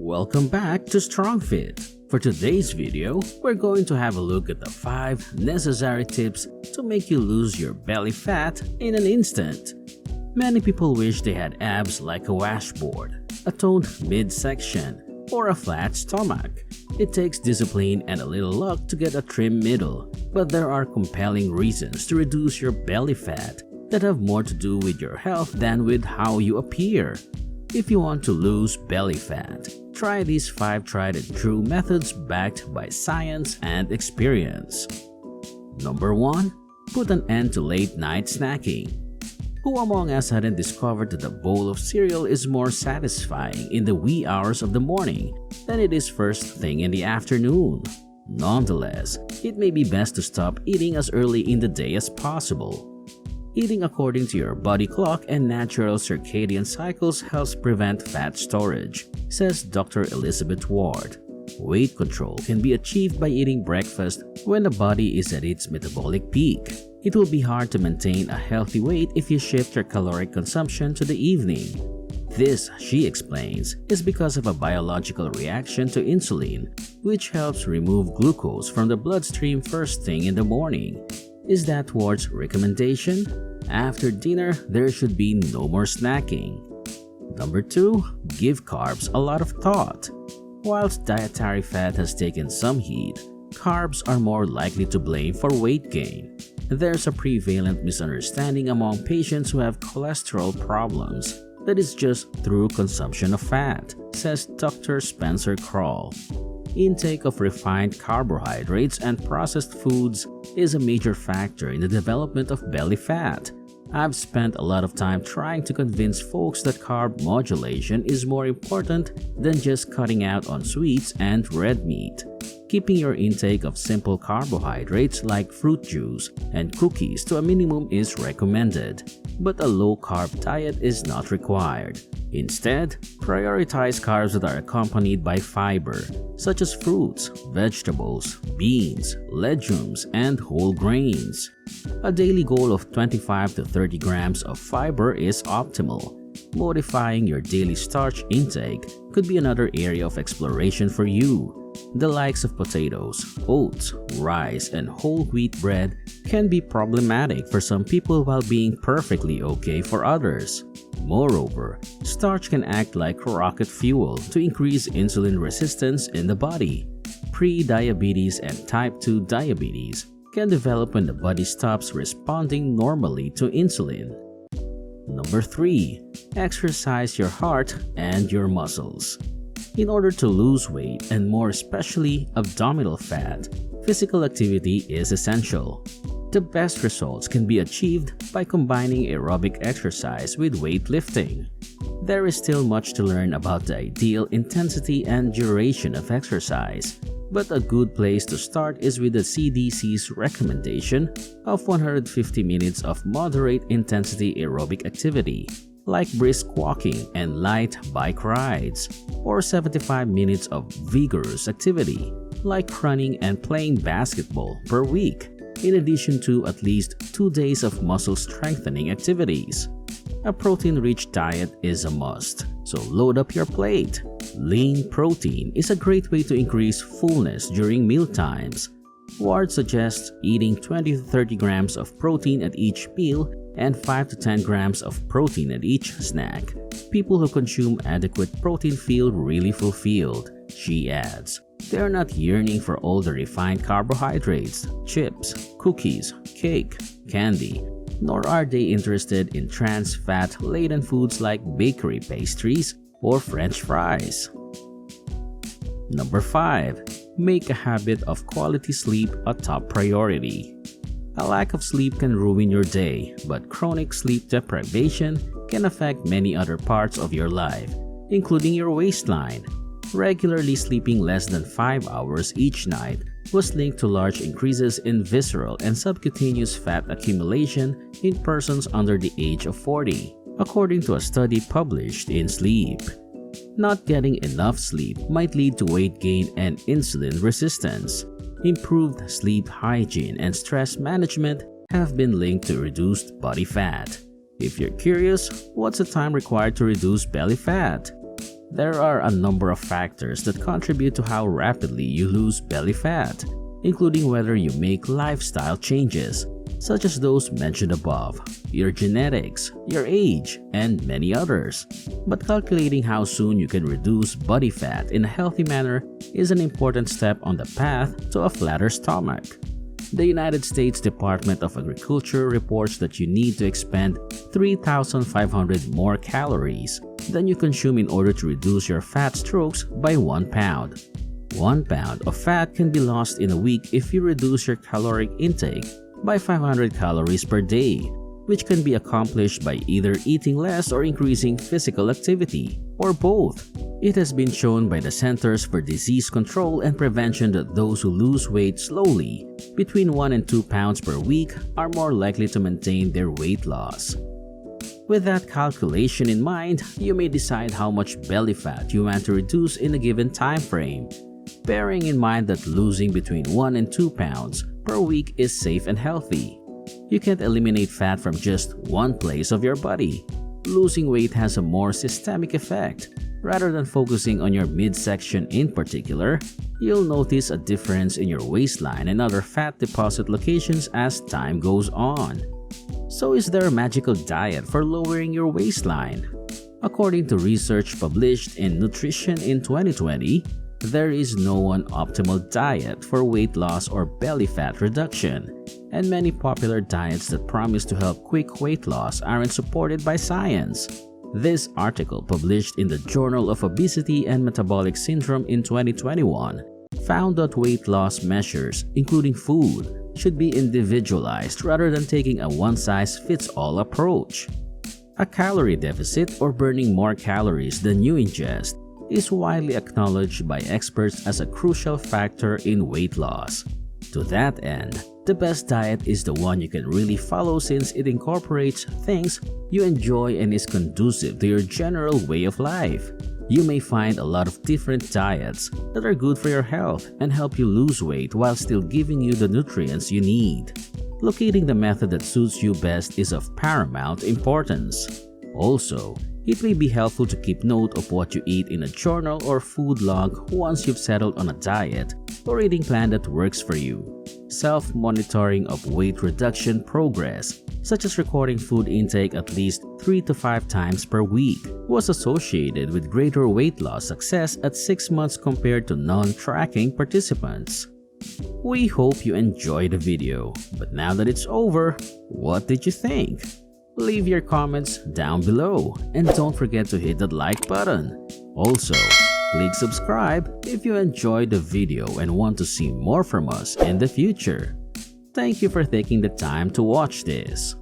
Welcome back to StrongFit. For today's video, we're going to have a look at the 5 necessary tips to make you lose your belly fat in an instant. Many people wish they had abs like a washboard, a toned midsection, or a flat stomach. It takes discipline and a little luck to get a trim middle, but there are compelling reasons to reduce your belly fat that have more to do with your health than with how you appear. If you want to lose belly fat, try these 5 tried and true methods backed by science and experience. Number 1. Put an end to late night snacking. Who among us hadn't discovered that a bowl of cereal is more satisfying in the wee hours of the morning than it is first thing in the afternoon? Nonetheless, it may be best to stop eating as early in the day as possible. Eating according to your body clock and natural circadian cycles helps prevent fat storage, says Dr. Elizabeth Ward. Weight control can be achieved by eating breakfast when the body is at its metabolic peak. It will be hard to maintain a healthy weight if you shift your caloric consumption to the evening. This, she explains, is because of a biological reaction to insulin, which helps remove glucose from the bloodstream first thing in the morning. Is that Ward's recommendation? After dinner, there should be no more snacking. Number 2. Give carbs a lot of thought. Whilst dietary fat has taken some heat, carbs are more likely to blame for weight gain. There's a prevalent misunderstanding among patients who have cholesterol problems that it's just through consumption of fat, says Dr. Spencer Kroll. Intake of refined carbohydrates and processed foods is a major factor in the development of belly fat. I've spent a lot of time trying to convince folks that carb modulation is more important than just cutting out on sweets and red meat. Keeping your intake of simple carbohydrates like fruit juice and cookies to a minimum is recommended, but a low-carb diet is not required. Instead, prioritize carbs that are accompanied by fiber, such as fruits, vegetables, beans, legumes, and whole grains. A daily goal of 25 to 30 grams of fiber is optimal. Modifying your daily starch intake could be another area of exploration for you. The likes of potatoes, oats, rice, and whole wheat bread can be problematic for some people while being perfectly okay for others. Moreover, starch can act like rocket fuel to increase insulin resistance in the body. Pre-diabetes and type 2 diabetes can develop when the body stops responding normally to insulin. Number 3. Exercise your heart and your muscles. In order to lose weight and more especially abdominal fat, physical activity is essential. The best results can be achieved by combining aerobic exercise with weightlifting. There is still much to learn about the ideal intensity and duration of exercise, but a good place to start is with the CDC's recommendation of 150 minutes of moderate intensity aerobic activity, like brisk walking and light bike rides, or 75 minutes of vigorous activity, like running and playing basketball per week, in addition to at least 2 days of muscle strengthening activities. A protein-rich diet is a must, so load up your plate. Lean protein is a great way to increase fullness during meal times. Ward suggests eating 20 to 30 grams of protein at each meal and 5 to 10 grams of protein at each snack. People who consume adequate protein feel really fulfilled, she adds. They are not yearning for all the refined carbohydrates, chips, cookies, cake, candy, nor are they interested in trans fat-laden foods like bakery pastries or French fries. Number 5. Make a habit of quality sleep a top priority. A lack of sleep can ruin your day, but chronic sleep deprivation can affect many other parts of your life, including your waistline. Regularly sleeping less than 5 hours each night was linked to large increases in visceral and subcutaneous fat accumulation in persons under the age of 40, according to a study published in Sleep. Not getting enough sleep might lead to weight gain and insulin resistance. Improved sleep hygiene and stress management have been linked to reduced body fat. If you're curious, what's the time required to reduce belly fat? There are a number of factors that contribute to how rapidly you lose belly fat, including whether you make lifestyle changes, such as those mentioned above, your genetics, your age, and many others. But calculating how soon you can reduce body fat in a healthy manner is an important step on the path to a flatter stomach. The United States Department of Agriculture reports that you need to expend 3,500 more calories than you consume in order to reduce your fat strokes by 1 pound. 1 pound of fat can be lost in a week if you reduce your caloric intake by 500 calories per day, which can be accomplished by either eating less or increasing physical activity, or both. It has been shown by the Centers for Disease Control and Prevention that those who lose weight slowly, between 1 and 2 pounds per week, are more likely to maintain their weight loss. With that calculation in mind, you may decide how much belly fat you want to reduce in a given time frame, bearing in mind that losing between 1 and 2 pounds per week is safe and healthy. You can't eliminate fat from just one place of your body. Losing weight has a more systemic effect. Rather than focusing on your midsection in particular, you'll notice a difference in your waistline and other fat deposit locations as time goes on. So is there a magical diet for lowering your waistline? According to research published in Nutrition in 2020, there is no one optimal diet for weight loss or belly fat reduction, and many popular diets that promise to help quick weight loss aren't supported by science. This article, published in the Journal of Obesity and Metabolic Syndrome in 2021, found that weight loss measures, including food, should be individualized rather than taking a one-size-fits-all approach. A calorie deficit, or burning more calories than you ingest, is widely acknowledged by experts as a crucial factor in weight loss. To that end, the best diet is the one you can really follow since it incorporates things you enjoy and is conducive to your general way of life. You may find a lot of different diets that are good for your health and help you lose weight while still giving you the nutrients you need. Locating the method that suits you best is of paramount importance. Also, it may be helpful to keep note of what you eat in a journal or food log once you've settled on a diet or eating plan that works for you. Self-monitoring of weight reduction progress, such as recording food intake at least 3 to 5 times per week, was associated with greater weight loss success at 6 months compared to non-tracking participants. We hope you enjoyed the video, but now that it's over, what did you think? Leave your comments down below and don't forget to hit that like button. Also, click subscribe if you enjoyed the video and want to see more from us in the future. Thank you for taking the time to watch this.